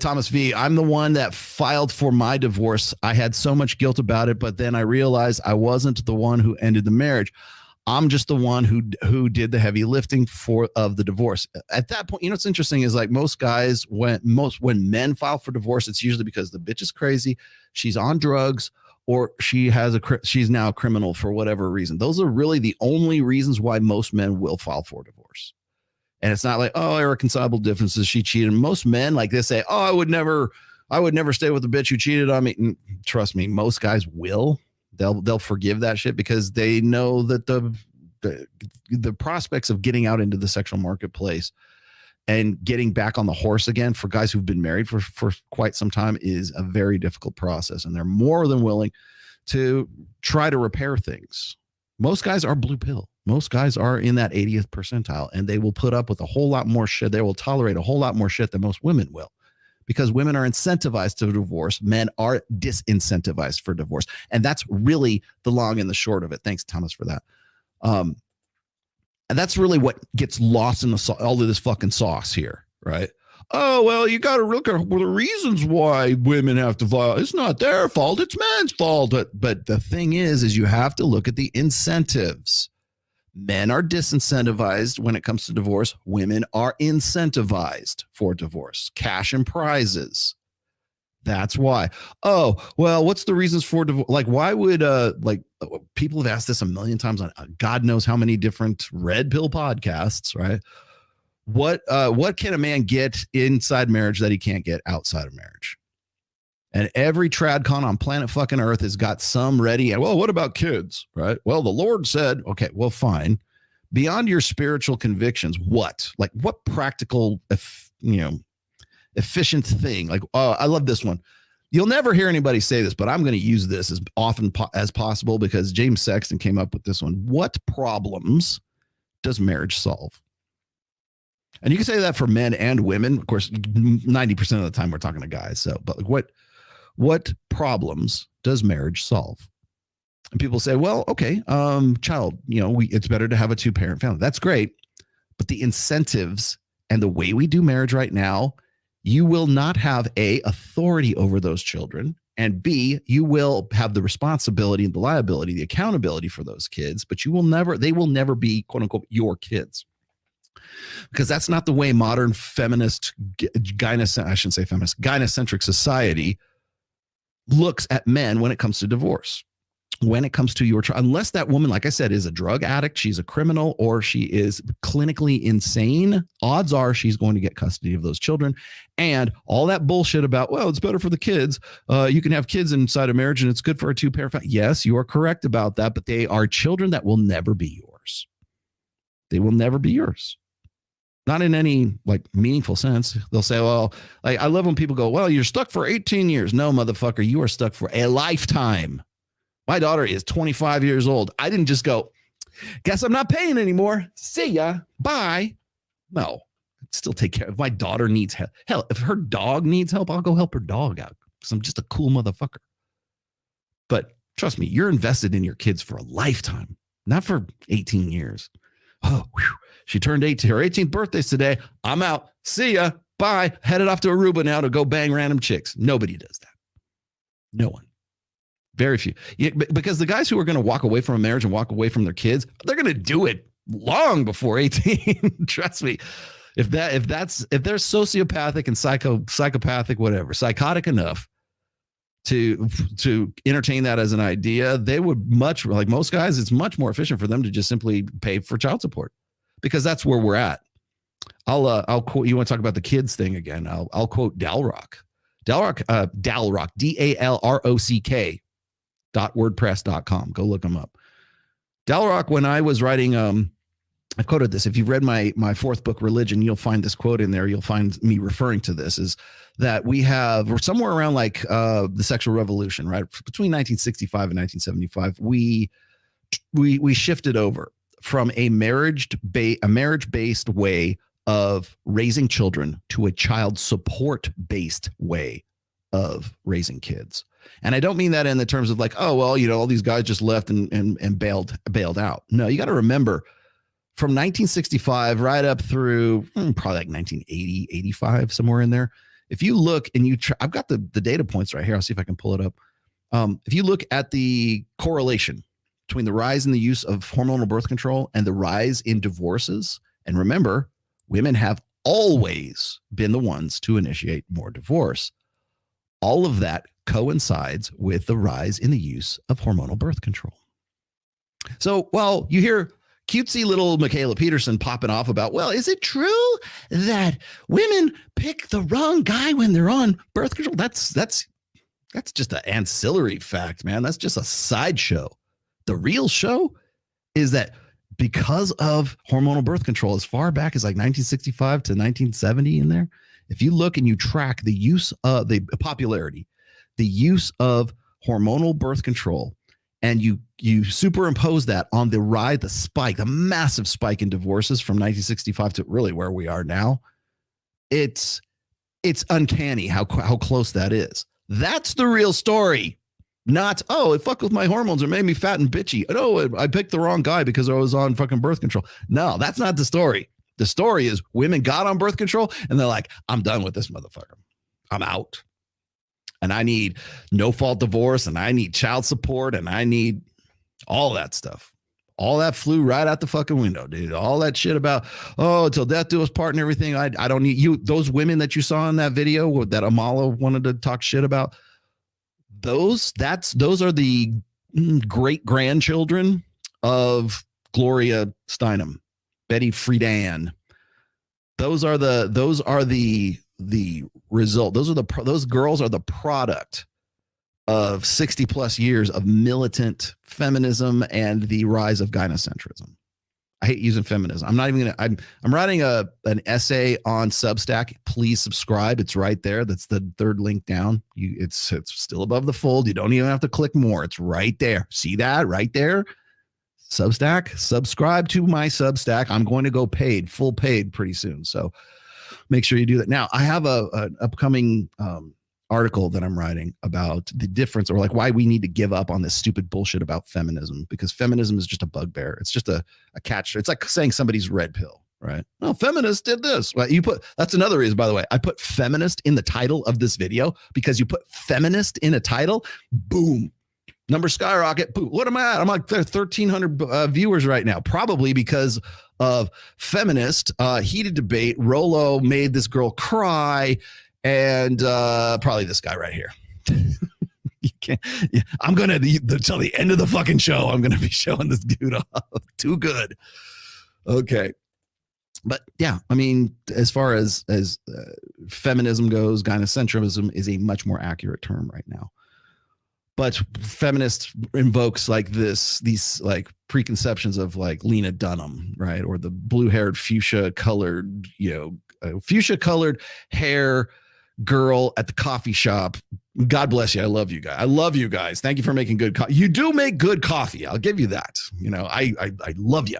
Thomas V, I'm the one that filed for my divorce. I had so much guilt about it, but then I realized I wasn't the one who ended the marriage. I'm just the one who did the heavy lifting of the divorce. At that point, what's interesting is like most guys, when men file for divorce, it's usually because the bitch is crazy, she's on drugs, or she's now a criminal for whatever reason. Those are really the only reasons why most men will file for divorce. And it's not like, oh, irreconcilable differences, she cheated. Most men, like they say, oh, I would never stay with the bitch who cheated on me. And trust me, most guys will. They'll forgive that shit because they know that the prospects of getting out into the sexual marketplace and getting back on the horse again for guys who've been married for quite some time is a very difficult process. And they're more than willing to try to repair things. Most guys are blue pill. Most guys are in that 80th percentile, and they will put up with a whole lot more shit. They will tolerate a whole lot more shit than most women will, because women are incentivized to divorce. Men are disincentivized for divorce. And that's really the long and the short of it. Thanks, Thomas, for that. And that's really what gets lost in all of this fucking sauce here, right? Oh, well, you got to look at the reasons why women have to file. It's not their fault. It's men's fault. But the thing is you have to look at the incentives. Men are disincentivized when it comes to divorce. Women are incentivized for divorce. Cash and prizes. That's why. Oh, well, what's the reasons for divorce? Like, why would people have asked this a million times on God knows how many different red pill podcasts, right? What can a man get inside marriage that he can't get outside of marriage? And every tradcon on planet fucking Earth has got some ready. And well, what about kids? Right? Well, the Lord said, okay, well, fine. Beyond your spiritual convictions, what? Like what practical, efficient thing? Like, I love this one. You'll never hear anybody say this, but I'm going to use this as often as possible because James Sexton came up with this one. What problems does marriage solve? And you can say that for men and women. Of course, 90% of the time we're talking to guys. So, but like what problems does marriage solve? And people say, well, okay, child, it's better to have a 2-parent family. That's great. But the incentives and the way we do marriage right now, you will not have A, authority over those children, and B, you will have the responsibility and the liability, the accountability for those kids, but they will never be, quote unquote, your kids. Because that's not the way modern feminist, gynocentric society looks at men when it comes to divorce. When it comes to your child, unless that woman, like I said, is a drug addict, she's a criminal, or she is clinically insane, odds are she's going to get custody of those children. And all that bullshit about, well, it's better for the kids. You can have kids inside of marriage and it's good for a 2-parent family. Yes, you are correct about that, but they are children that will never be yours. They will never be yours. Not in any meaningful sense. They'll say, well, I love when people go, well, you're stuck for 18 years. No, motherfucker, you are stuck for a lifetime. My daughter is 25 years old. I didn't just go, guess I'm not paying anymore. See ya. Bye. No, I'd still take care. If my daughter needs help, hell, if her dog needs help, I'll go help her dog out because I'm just a cool motherfucker. But trust me, you're invested in your kids for a lifetime, not for 18 years. Oh, whew. She turned 18. Her 18th birthday's today. I'm out. See ya. Bye. Headed off to Aruba now to go bang random chicks. Nobody does that. No one. Very few. Because the guys who are going to walk away from a marriage and walk away from their kids, they're going to do it long before 18. Trust me. If they're sociopathic and psychopathic, whatever, psychotic enough to entertain that as an idea, they would like most guys, it's much more efficient for them to just simply pay for child support. Because that's where we're at. I'll quote. You want to talk about the kids thing again? I'll quote Dalrock. Dalrock, Dalrock.wordpress.com. Go look them up. Dalrock, when I was writing, I've quoted this. If you've read my 4th book, Religion, you'll find this quote in there. You'll find me referring to this. Is that we're somewhere around the sexual revolution, right? Between 1965 and 1975, we shifted over from a marriage-based way of raising children to a child support-based way of raising kids. And I don't mean that in the terms of all these guys just left and bailed out. No, you got to remember from 1965 right up through probably 1980, 85, somewhere in there, if you look and I've got the data points right here. I'll see if I can pull it up. If you look at the correlation between the rise in the use of hormonal birth control and the rise in divorces, and remember, women have always been the ones to initiate more divorce. All of that coincides with the rise in the use of hormonal birth control. So while you hear cutesy little Michaela Peterson popping off about, well, is it true that women pick the wrong guy when they're on birth control? That's just an ancillary fact, man. That's just a sideshow. The real show is that because of hormonal birth control as far back as like 1965 to 1970 in there, if you look and you track the use of the popularity, the use of hormonal birth control, and you superimpose that on the spike, the massive spike in divorces from 1965 to really where we are now, it's uncanny how close that is. That's the real story. Not, oh, it fucked with my hormones or made me fat and bitchy. No, I picked the wrong guy because I was on fucking birth control. No, that's not the story. The story is women got on birth control and they're like, I'm done with this motherfucker. I'm out. And I need no fault divorce and I need child support and I need all that stuff. All that flew right out the fucking window, dude. All that shit about, oh, till death do us part and everything. I don't need you. Those women that you saw in that video that Amala wanted to talk shit about, those are the great grandchildren of Gloria Steinem, Betty Friedan. Those are the result. Those girls are the product of 60 plus years of militant feminism and the rise of gynocentrism. I hate using feminism. I'm not even gonna. I'm writing an essay on Substack. Please subscribe. It's right there. That's the third link down. It's still above the fold. You don't even have to click more. It's right there. See that right there? Substack. Subscribe to my Substack. I'm going to go full paid pretty soon. So make sure you do that. Now I have an upcoming article that I'm writing about the difference, or like why we need to give up on this stupid bullshit about feminism, because feminism is just a bugbear. It's just a catch. It's like saying somebody's red pill, right? Well, feminists did this. Well, that's another reason, by the way, I put feminist in the title of this video, because you put feminist in a title, boom, number skyrocket. Boom. What am I at? I'm like 1,300 viewers right now, probably because of feminist heated debate. Rolo made this girl cry. And probably this guy right here. You can't. Yeah, I'm gonna till the end of the fucking show. I'm gonna be showing this dude off. Too good. Okay, but yeah, I mean, as far as feminism goes, gynocentrism is a much more accurate term right now. But feminist invokes like these like preconceptions of like Lena Dunham, right, or the blue-haired fuchsia-colored, fuchsia-colored hair girl at the coffee shop. God bless you. I love you guys. I love you guys. Thank you for making good coffee. You do make good coffee. I'll give you that. I love you.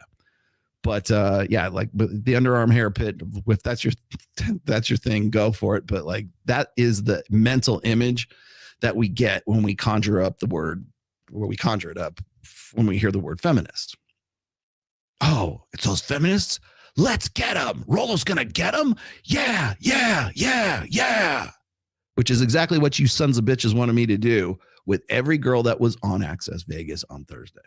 But yeah, like the underarm hair pit, if that's your thing, go for it. But like that is the mental image that we get when we conjure up the word, or we conjure it up when we hear the word feminist. Oh, it's those feminists. Let's get them. Rolo's going to get them. Yeah. Which is exactly what you sons of bitches wanted me to do with every girl that was on Access Vegas on Thursday.